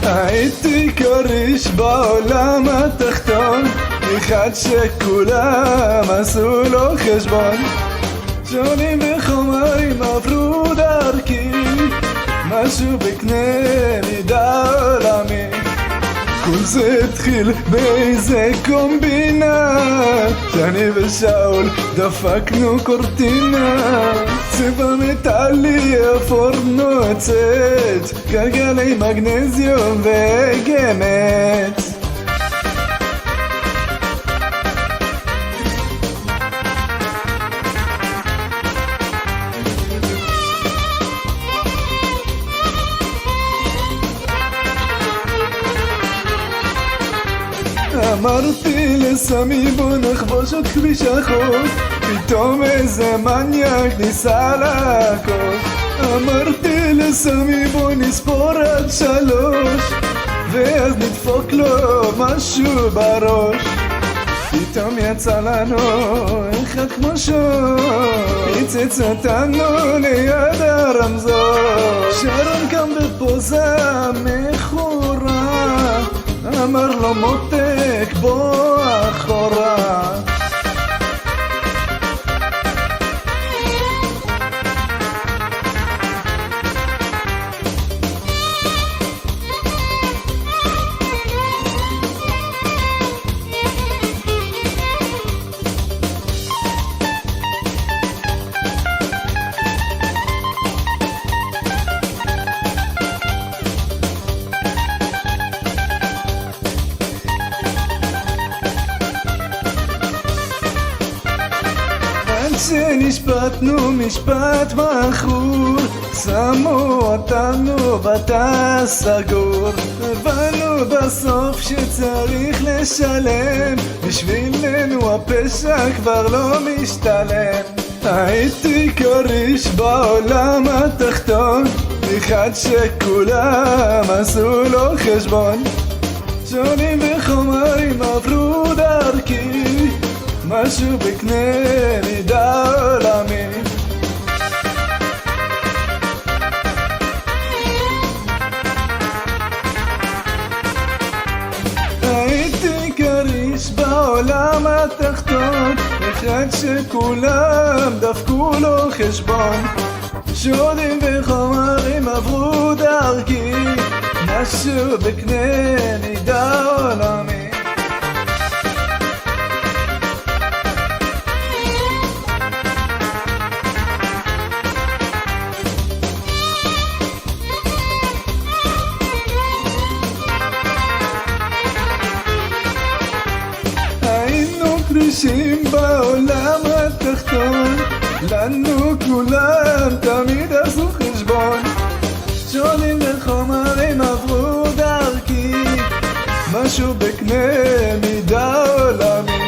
הייתי כריש בעולם התחתון, אחד שכולם עשו לו חשבון. שונים וחומרים עברו דרכי, משהו בקנה מידה עולמי. כל זה התחיל באיזה קומבינה, שאני ושאול דפקנו קורטינה. צבע מטלי, אפור נוצץ, גלגלי מגנזיום וגמת. אמרתי לסמי בוא נחבוש את כביש החוף, פתאום איזה מניאק ניסה לעקוף. אמרתי לסמי בוא נספור עד 3, ואז נדפוק לו משהו בראש. פתאום יצא לנו אחד כמו שור, הצץ אותנו ליד הרמזור. שרון קם בפוזה מכורה, אמר לו מותק בוא אחורה. כשנשפטנו משפט מכור, שמו אותנו בתא סגור. הבנו בסוף שצריך לשלם, בשבילנו הפשע כבר לא משתלם. הייתי כריש בעולם התחתון, אחד שכולם עשו לו חשבון. שונים וחומרים עברו דרכי, משהו בקנה מידה עולמי. הייתי כריש בעולם התחתון, אחד שכולם דפקו לו חשבון. שונים וחומרים עברו דרכי, משהו בקנה מידה עולמי. כרישים בעולם התחתון, לנו כולם תמיד עשו חשבון. שונים וחומרים עברו דרכי, משהו בקנה מידה עולמי.